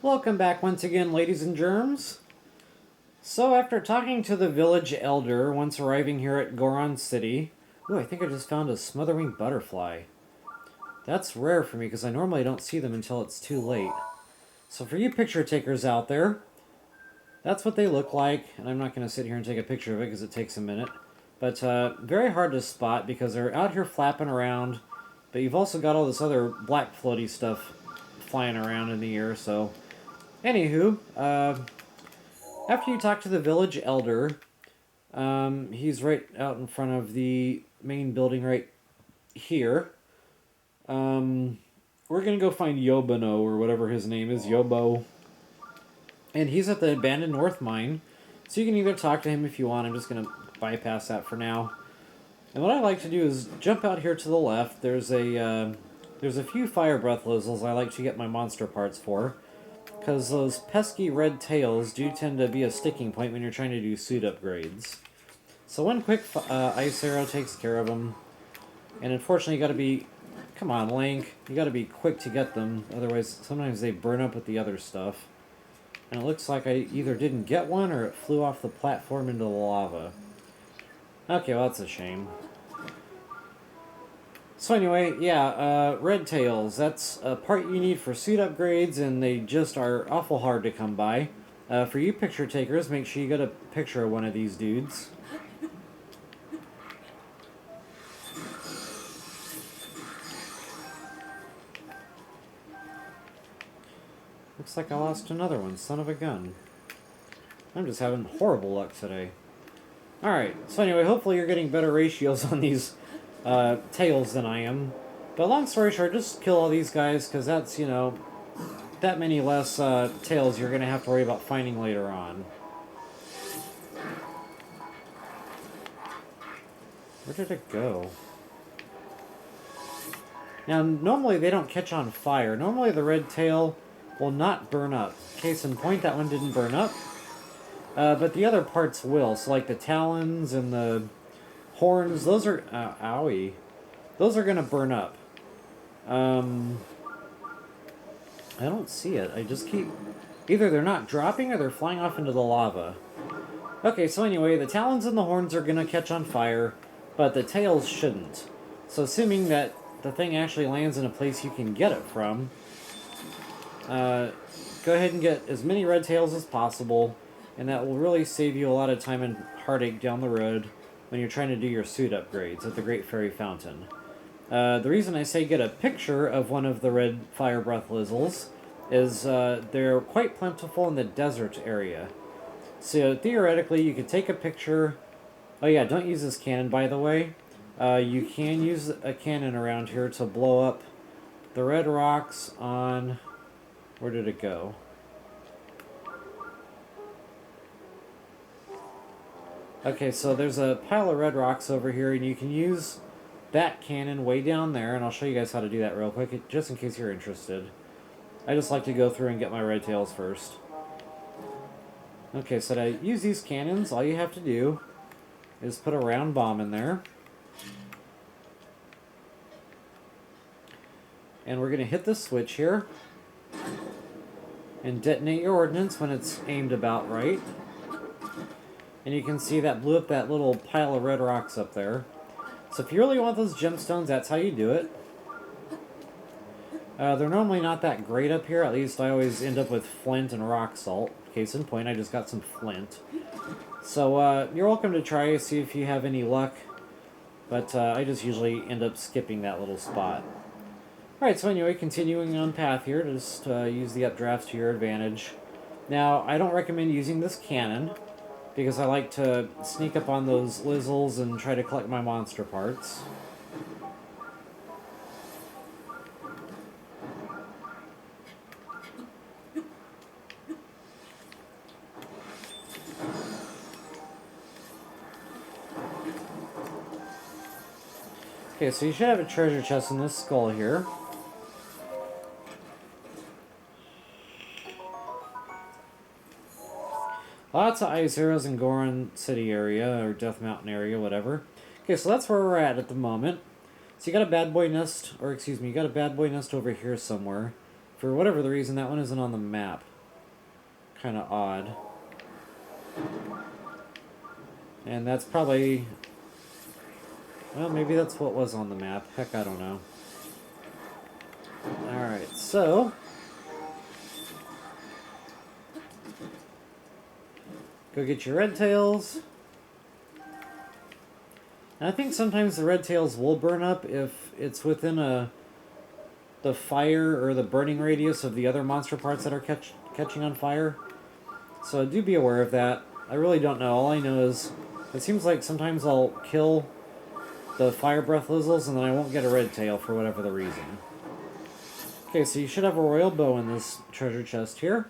Welcome back once again, ladies and germs. So, after talking to the village elder once arriving here at Goron City... Ooh, I think I just found a smotherwing butterfly. That's rare for me, because I normally don't see them until it's too late. So for you picture takers out there, that's what they look like. And I'm not going to sit here and take a picture of it, because it takes a minute. But very hard to spot, because they're out here flapping around. But you've also got all this other black floaty stuff flying around in the air, so... Anywho, after you talk to the village elder, he's right out in front of the main building right here. We're going to go find Yobono, or whatever his name is, Yobo. And he's at the abandoned North Mine, so you can either talk to him if you want. I'm just going to bypass that for now. And what I like to do is jump out here to the left. There's a few fire breath Lizals I like to get my monster parts for, because those pesky red tails do tend to be a sticking point when you're trying to do suit upgrades. So one quick ice arrow takes care of them. And unfortunately, you gotta be... Come on, Link. You gotta be quick to get them. Otherwise, sometimes they burn up with the other stuff. And it looks like I either didn't get one or it flew off the platform into the lava. Okay, well, that's a shame. So anyway, yeah, red tails, that's a part you need for suit upgrades, and they just are awful hard to come by. For you picture takers, make sure you get a picture of one of these dudes. Looks like I lost another one, son of a gun. I'm just having horrible luck today. Alright, so anyway, hopefully you're getting better ratios on these tails than I am. But long story short, just kill all these guys, because that's, you know, that many less tails you're going to have to worry about finding later on. Where did it go? Now, normally they don't catch on fire. Normally the red tail will not burn up. Case in point, that one didn't burn up. But the other parts will. So like the talons and the horns, those are... owie. Those are going to burn up. I don't see it. I just keep... Either they're not dropping or they're flying off into the lava. Okay, so anyway, the talons and the horns are going to catch on fire, but the tails shouldn't. So assuming that the thing actually lands in a place you can get it from, go ahead and get as many red tails as possible, and that will really save you a lot of time and heartache down the road when you're trying to do your suit upgrades at the Great Fairy Fountain. The reason I say get a picture of one of the red fire breath Lizzles is they're quite plentiful in the desert area. So theoretically, you could take a picture... Oh yeah, don't use this cannon, by the way. You can use a cannon around here to blow up the red rocks on... Where did it go? Okay, so there's a pile of red rocks over here, and you can use that cannon way down there, and I'll show you guys how to do that real quick, just in case you're interested. I just like to go through and get my red tails first. Okay, so to use these cannons, all you have to do is put a round bomb in there. And we're going to hit the switch here. And detonate your ordnance when it's aimed about right. And you can see that blew up that little pile of red rocks up there. So if you really want those gemstones, that's how you do it. They're normally not that great up here. At least I always end up with flint and rock salt. Case in point, I just got some flint. So you're welcome to try, see if you have any luck. But I just usually end up skipping that little spot. Alright, so anyway, continuing on path here, just use the updrafts to your advantage. Now, I don't recommend using this cannon, because I like to sneak up on those Lizzles and try to collect my monster parts. Okay, so you should have a treasure chest in this skull here. Lots of ice arrows in Goron City area, or Death Mountain area, whatever. Okay, so that's where we're at the moment. So you got a bad boy nest, or excuse me, you got a bad boy nest over here somewhere. For whatever the reason, that one isn't on the map. kind of odd. And that's probably... Well, maybe that's what was on the map. Heck, I don't know. Alright, so... Go get your red tails. And I think sometimes the red tails will burn up if it's within the fire or the burning radius of the other monster parts that are catching on fire. So do be aware of that. I really don't know. All I know is it seems like sometimes I'll kill the fire breath Lizzles and then I won't get a red tail for whatever the reason. Okay, so you should have a royal bow in this treasure chest here.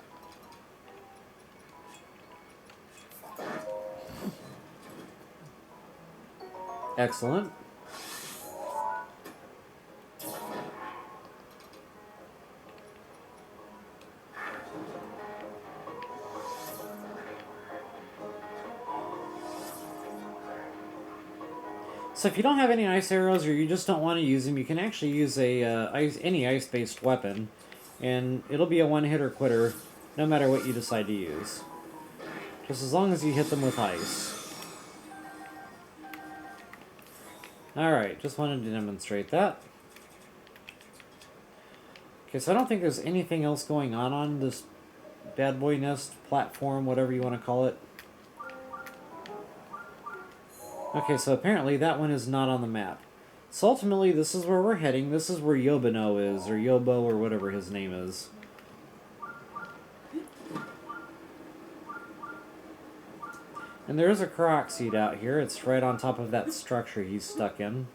Excellent. So if you don't have any ice arrows or you just don't want to use them, you can actually use a any ice-based weapon, and it'll be a one-hitter quitter no matter what you decide to use. Just as long as you hit them with ice. Alright, just wanted to demonstrate that. Okay, so I don't think there's anything else going on this bad boy nest, platform, whatever you want to call it. Okay, so apparently that one is not on the map. So ultimately, this is where we're heading. This is where Yobino is, or Yobo, or whatever his name is. And there is a Korok seed out here. It's right on top of that structure he's stuck in.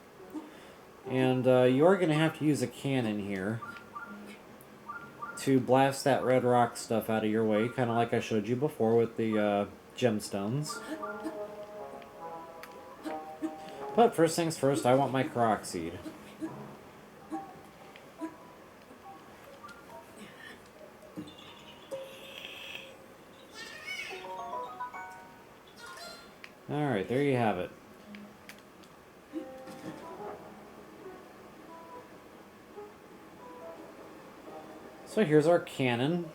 And you are going to have to use a cannon here to blast that red rock stuff out of your way, kind of like I showed you before with the gemstones. But first things first, I want my Korok seed. Alright, there you have it. So here's our cannon.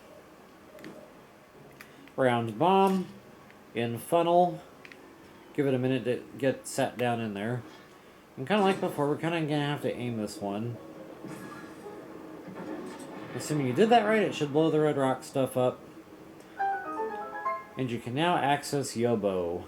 Round bomb. In funnel. Give it a minute to get set down in there. And kind of like before, we're kind of going to have to aim this one. Assuming you did that right, it should blow the red rock stuff up. And you can now access Yobo.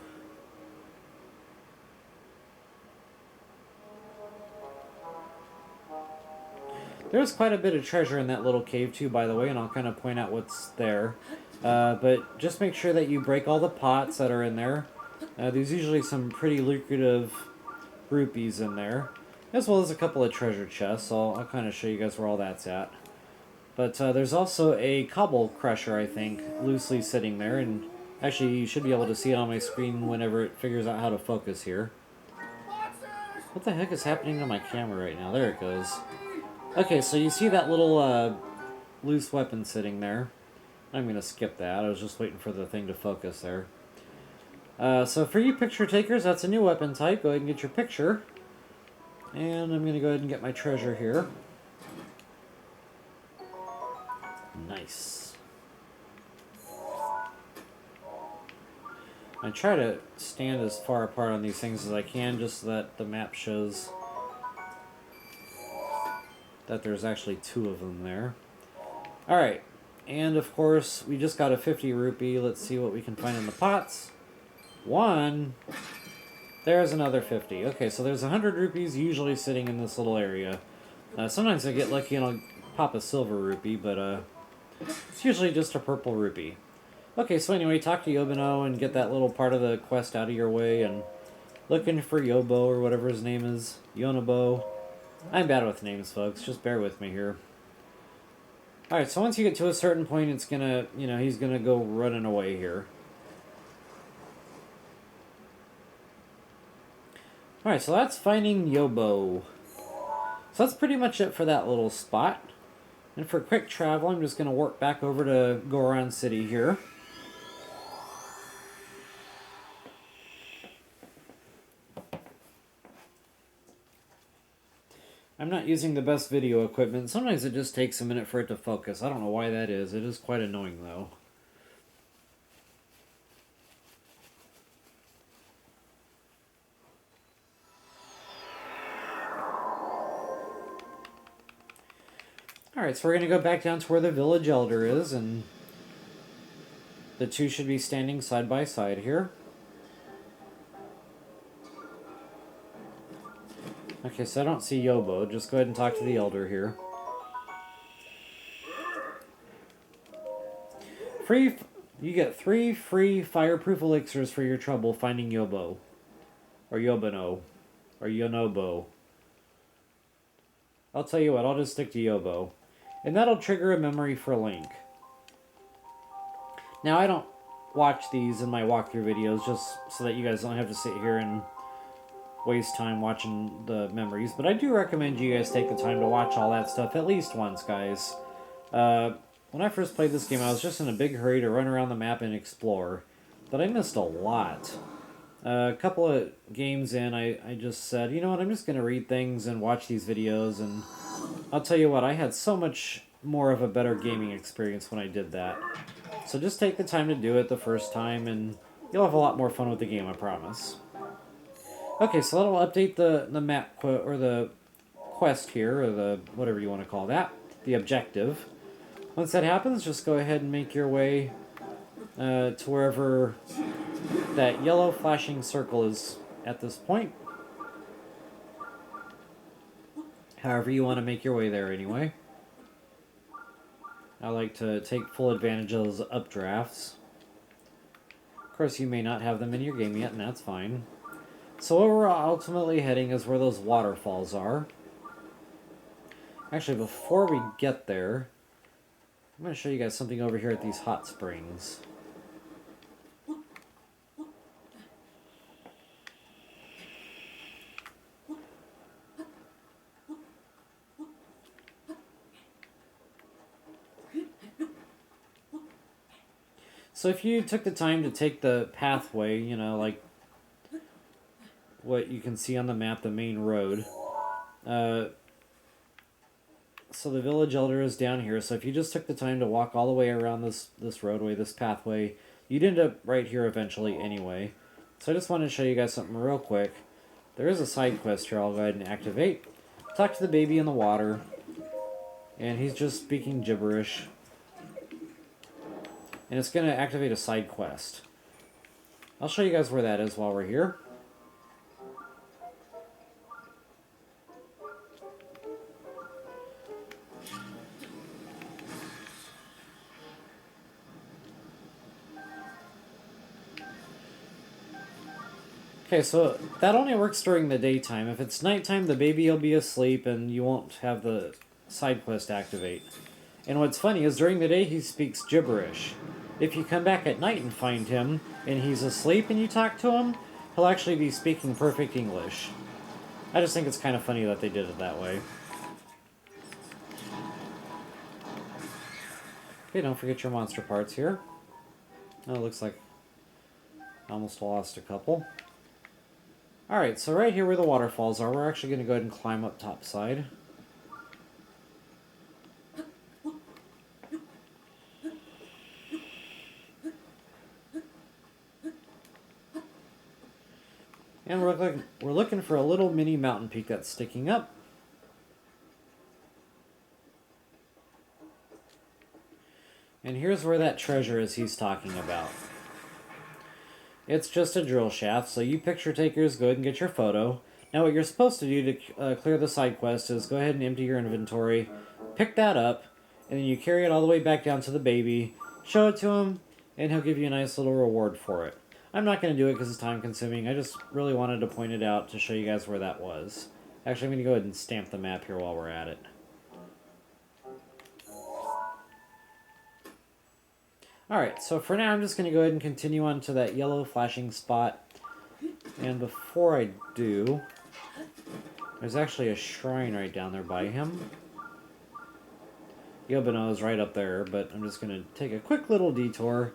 There's quite a bit of treasure in that little cave too, by the way, and I'll kind of point out what's there. But just make sure that you break all the pots that are in there. There's usually some pretty lucrative rupees in there, as well as a couple of treasure chests. So I'll kind of show you guys where all that's at. But there's also a cobble crusher, I think, loosely sitting there, and actually you should be able to see it on my screen whenever it figures out how to focus here. What the heck is happening to my camera right now? There it goes. Okay, so you see that little loose weapon sitting there. I'm going to skip that. I was just waiting for the thing to focus there. So for you picture takers, that's a new weapon type. Go ahead and get your picture. And I'm going to go ahead and get my treasure here. Nice. I try to stand as far apart on these things as I can, just so that the map shows that there's actually two of them there. Alright, and of course, we just got a 50 rupee. Let's see what we can find in the pots. One. There's another 50. Okay, so there's 100 rupees usually sitting in this little area. Sometimes I get lucky and I'll pop a silver rupee, but it's usually just a purple rupee. Okay, so anyway, talk to Yobino and get that little part of the quest out of your way, and looking for Yobo, or whatever his name is. Yunobo. I'm bad with names, folks. Just bear with me here. Alright, so once you get to a certain point, it's gonna, he's gonna go running away here. Alright, so that's finding Yobo. So that's pretty much it for that little spot. And for quick travel, I'm just gonna warp back over to Goron City here. I'm not using the best video equipment. Sometimes it just takes a minute for it to focus. I don't know why that is. It is quite annoying, though. Alright, so we're going to go back down to where the village elder is, and the two should be standing side by side here. Okay, so I don't see Yunobo. Just go ahead and talk to the elder here. You get 3 free fireproof elixirs for your trouble finding Yunobo. Or Yobono. Or Yunobo. I'll tell you what, I'll just stick to Yunobo. And that'll trigger a memory for Link. Now, I don't watch these in my walkthrough videos just so that you guys don't have to sit here and waste time watching the memories. But I do recommend you guys take the time to watch all that stuff at least once, guys. When I first played this game, I was just in a big hurry to run around the map and explore. But I missed a lot. A couple of games in, I just said, you know what, I'm just going to read things and watch these videos, and I'll tell you what, I had so much more of a better gaming experience when I did that. So just take the time to do it the first time, and you'll have a lot more fun with the game, I promise. Okay, so that'll update the map, or the quest here, or the whatever you want to call that, the objective. Once that happens, just go ahead and make your way to wherever that yellow flashing circle is at this point. However you want to make your way there anyway. I like to take full advantage of those updrafts. Of course, you may not have them in your game yet, and that's fine. So where we're ultimately heading is where those waterfalls are. Actually, before we get there, I'm going to show you guys something over here at these hot springs. So if you took the time to take the pathway, you know, like what you can see on the map, the main road. So the village elder is down here, so if you just took the time to walk all the way around this roadway, this pathway, you'd end up right here eventually anyway. So I just wanted to show you guys something real quick. There is a side quest here I'll go ahead and activate. Talk to the baby in the water. And he's just speaking gibberish. And it's going to activate a side quest. I'll show you guys where that is while we're here. Okay, so that only works during the daytime. If it's nighttime, the baby will be asleep and you won't have the side quest activate. And what's funny is during the day he speaks gibberish. If you come back at night and find him, and he's asleep and you talk to him, he'll actually be speaking perfect English. I just think it's kind of funny that they did it that way. Okay, don't forget your monster parts here. Oh, it looks like I almost lost a couple. Alright, so right here where the waterfalls are, we're actually going to go ahead and climb up topside. And we're looking for a little mini mountain peak that's sticking up. And here's where that treasure is he's talking about. It's just a drill shaft, so you picture takers, go ahead and get your photo. Now what you're supposed to do to clear the side quest is go ahead and empty your inventory, pick that up, and then you carry it all the way back down to the baby, show it to him, and he'll give you a nice little reward for it. I'm not going to do it because it's time consuming, I just really wanted to point it out to show you guys where that was. Actually, I'm going to go ahead and stamp the map here while we're at it. Alright, so for now I'm just going to go ahead and continue on to that yellow flashing spot. And before I do, there's actually a shrine right down there by him. Yunobo is right up there, but I'm just going to take a quick little detour.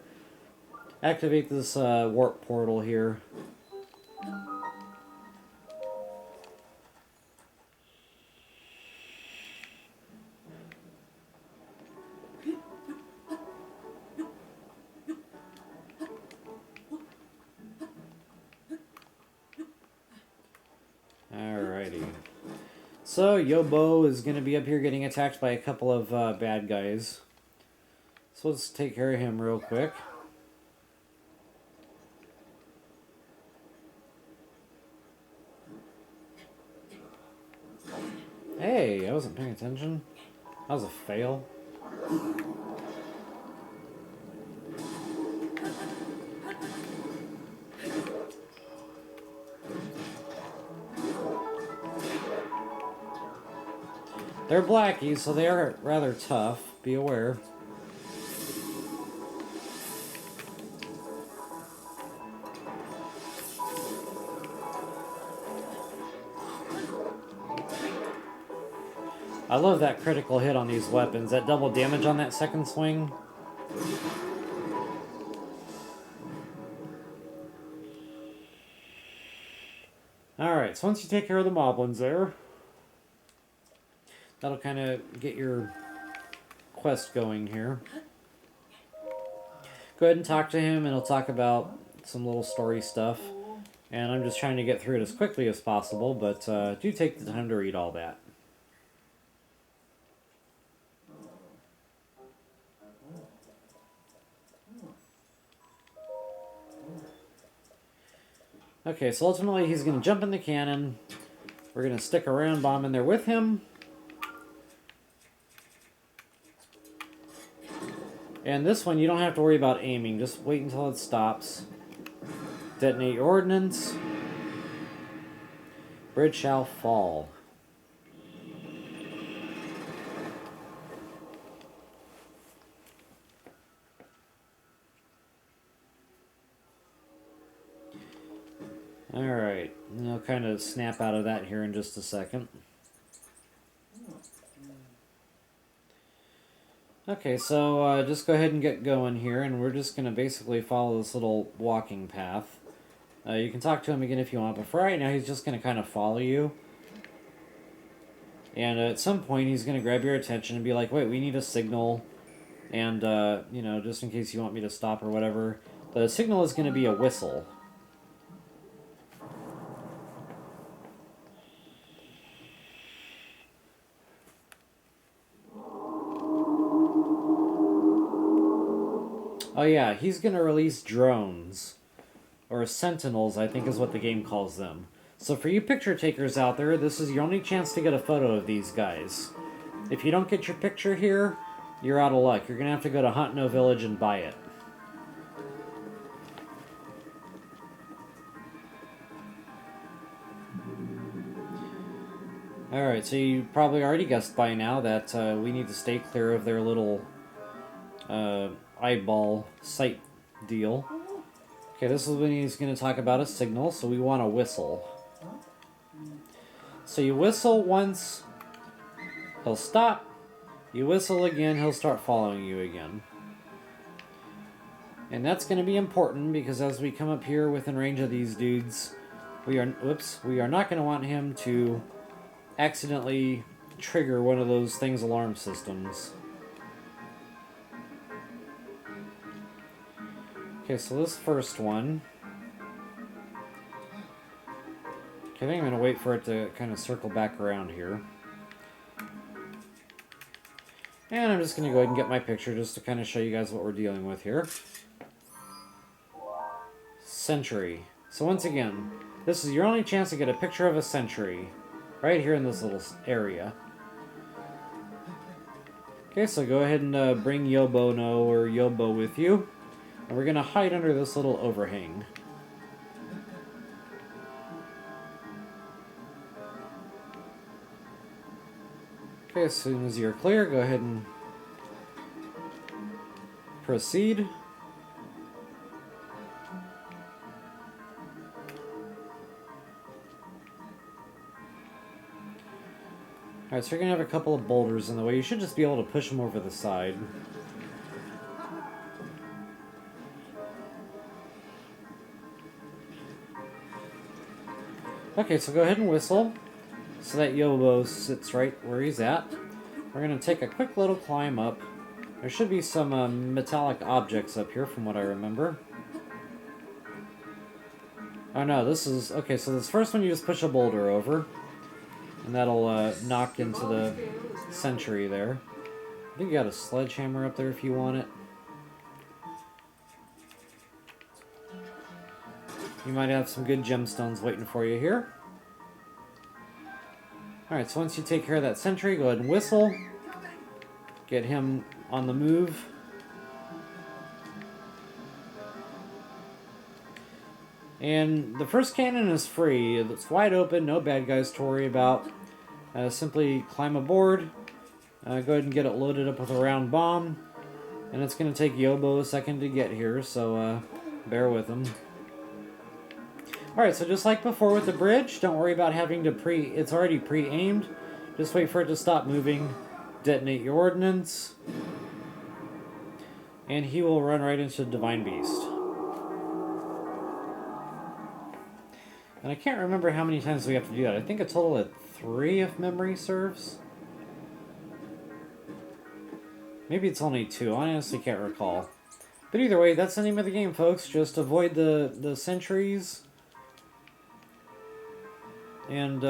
Activate this warp portal here. So, Yunobo is going to be up here getting attacked by a couple of bad guys. So let's take care of him real quick. Hey, I wasn't paying attention. That was a fail. They're blackies, so they are rather tough. Be aware. I love that critical hit on these weapons. That double damage on that second swing. Alright, so once you take care of the moblins there, that'll kind of get your quest going here. Go ahead and talk to him, and he'll talk about some little story stuff. And I'm just trying to get through it as quickly as possible, but do take the time to read all that. Okay, so ultimately he's going to jump in the cannon. We're going to stick a round bomb in there with him. And this one, you don't have to worry about aiming. Just wait until it stops. Detonate your ordnance. Bridge shall fall. Alright, and I'll kind of snap out of that here in just a second. Okay, so just go ahead and get going here, and we're just going to basically follow this little walking path. You can talk to him again if you want, but for right now he's just going to kind of follow you. And at some point he's going to grab your attention and be like, wait, we need a signal. And, you know, just in case you want me to stop or whatever. The signal is going to be a whistle. Oh yeah, he's going to release drones. Or sentinels, I think is what the game calls them. So for you picture takers out there, this is your only chance to get a photo of these guys. If you don't get your picture here, you're out of luck. You're going to have to go to Hunt No Village and buy it. Alright, so you probably already guessed by now that we need to stay clear of their little eyeball sight deal. Okay, this is when he's going to talk about a signal, so we want a whistle. So you whistle once, he'll stop. You whistle again, he'll start following you again. And that's going to be important because as we come up here within range of these dudes, we are not going to want him to accidentally trigger one of those things alarm systems. Okay, so this first one. Okay, I think I'm going to wait for it to kind of circle back around here. And I'm just going to go ahead and get my picture just to kind of show you guys what we're dealing with here. Sentry. So once again, this is your only chance to get a picture of a sentry. Right here in this little area. Okay, so go ahead and bring Yunobo with you. And we're going to hide under this little overhang. Okay, as soon as you're clear, go ahead and proceed. Alright, so you're going to have a couple of boulders in the way. You should just be able to push them over the side. Okay, so go ahead and whistle so that Yunobo sits right where he's at. We're going to take a quick little climb up. There should be some metallic objects up here from what I remember. Oh no, this is... Okay, so this first one you just push a boulder over. And that'll knock into the sentry there. I think you got a sledgehammer up there if you want it. You might have some good gemstones waiting for you here. Alright, so once you take care of that sentry, go ahead and whistle. Get him on the move. And the first cannon is free. It's wide open, no bad guys to worry about. Simply climb aboard. Go ahead and get it loaded up with a round bomb. And it's going to take Yunobo a second to get here, so bear with him. Alright, so just like before with the bridge, don't worry about having to it's already pre-aimed. Just wait for it to stop moving. Detonate your ordnance. And he will run right into the Divine Beast. And I can't remember how many times we have to do that. I think a total of 3 if memory serves. Maybe it's only 2. I honestly can't recall. But either way, that's the name of the game, folks. Just avoid the sentries. And,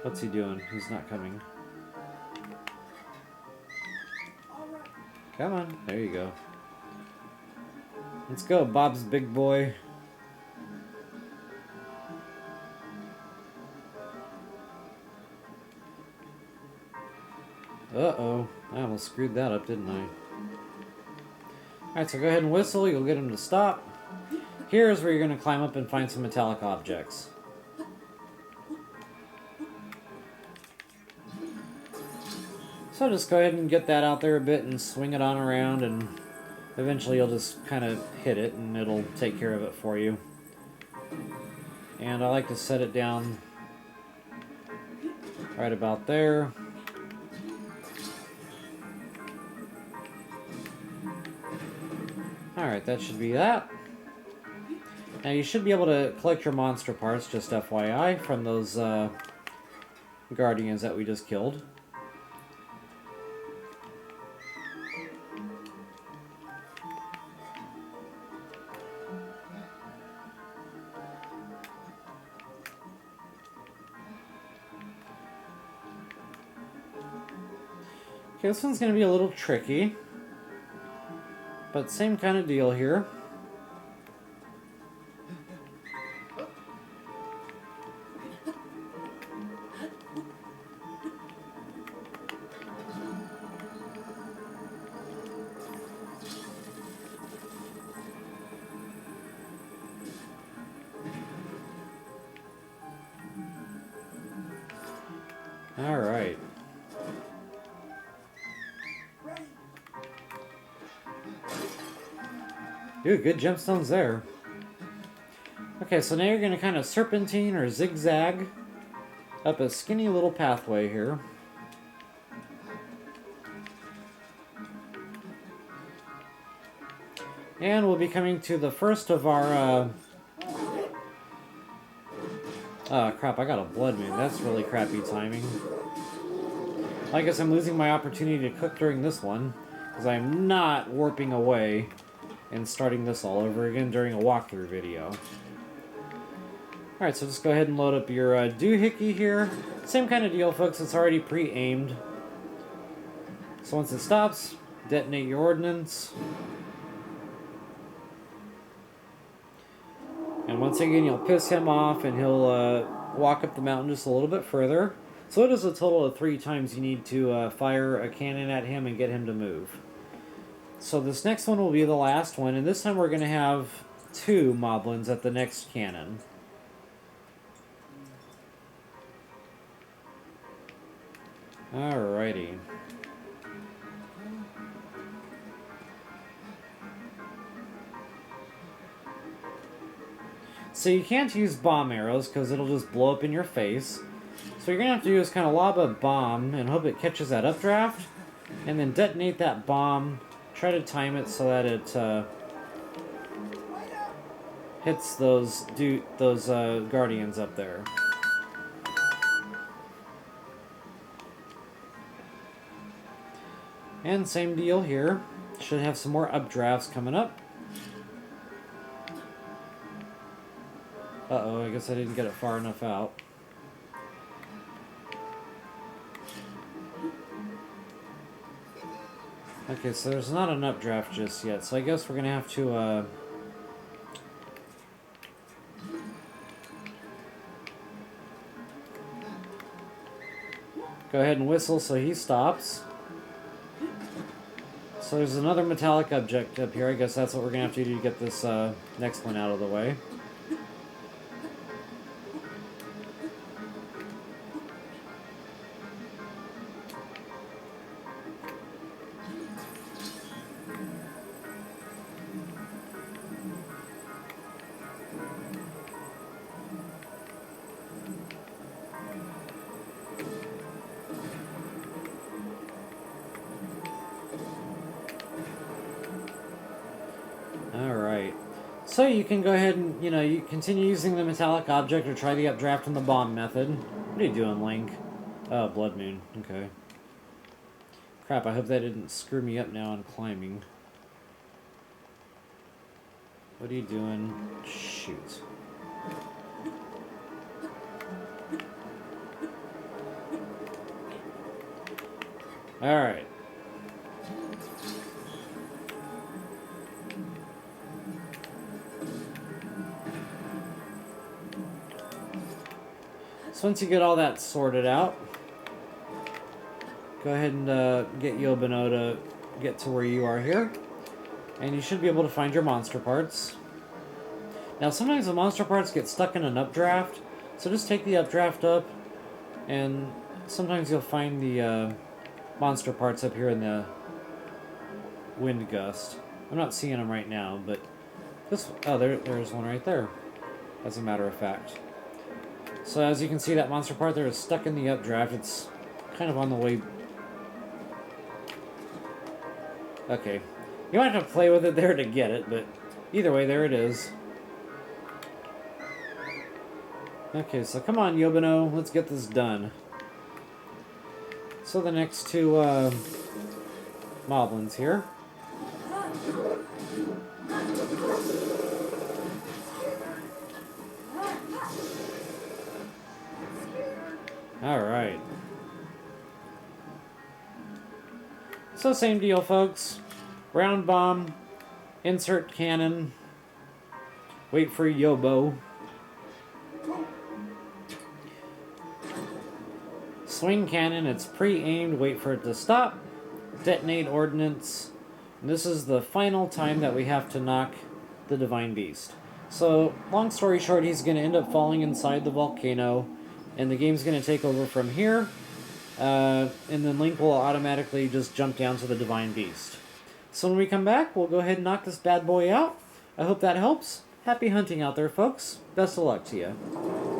what's he doing? He's not coming. Come on. There you go. Let's go, Bob's big boy. Uh-oh. I almost screwed that up, didn't I? Alright, so go ahead and whistle. You'll get him to stop. Here's where you're going to climb up and find some metallic objects. So just go ahead and get that out there a bit and swing it on around, and eventually you'll just kind of hit it and it'll take care of it for you. And I like to set it down right about there. Alright, that should be that. Now you should be able to collect your monster parts, just FYI, from those guardians that we just killed. Okay, this one's going to be a little tricky, but same kind of deal here. All right. Ooh, good gemstones there. Okay, so now you're going to kind of serpentine or zigzag up a skinny little pathway here. And we'll be coming to the first of our... Oh, crap, I got a blood moon. That's really crappy timing. I guess I'm losing my opportunity to cook during this one, because I'm not warping away and starting this all over again during a walkthrough video. Alright, so just go ahead and load up your doohickey here. Same kind of deal, folks. It's already pre-aimed. So once it stops, detonate your ordnance. And once again, you'll piss him off, and he'll walk up the mountain just a little bit further. So it is a total of 3 times you need to fire a cannon at him and get him to move. So this next one will be the last one, and this time we're going to have 2 moblins at the next cannon. Alrighty. So you can't use bomb arrows because it'll just blow up in your face. So what you're going to have to do is kind of lob a bomb and hope it catches that updraft, and then detonate that bomb. Try to time it so that it hits those guardians up there. And same deal here. Should have some more updrafts coming up. Uh-oh, I guess I didn't get it far enough out. Okay, so there's not an updraft just yet, so I guess we're gonna have to, go ahead and whistle so he stops. So there's another metallic object up here. I guess that's what we're gonna have to do to get this, next one out of the way. Alright. So you can go ahead and, you continue using the metallic object or try the updraft in the bomb method. What are you doing, Link? Oh, Blood Moon. Okay. Crap, I hope that didn't screw me up now on climbing. What are you doing? Shoot. Alright. So once you get all that sorted out, go ahead and get Yunobo to get to where you are here. And you should be able to find your monster parts. Now sometimes the monster parts get stuck in an updraft, so just take the updraft up, and sometimes you'll find the monster parts up here in the wind gust. I'm not seeing them right now, but this... Oh, there's one right there, as a matter of fact. So as you can see, that monster part there is stuck in the updraft. It's kind of on the way... Okay. You might have to play with it there to get it, but either way, there it is. Okay, so come on, Yunobo, let's get this done. So the next two moblins here. Alright. So same deal, folks. Round bomb, insert cannon, wait for Yunobo. Swing cannon, it's pre-aimed, wait for it to stop. Detonate ordnance. And this is the final time that we have to knock the Divine Beast. So, long story short, he's going to end up falling inside the volcano, and the game's going to take over from here, and then Link will automatically just jump down to the Divine Beast. So when we come back, we'll go ahead and knock this bad boy out. I hope that helps. Happy hunting out there, folks. Best of luck to you.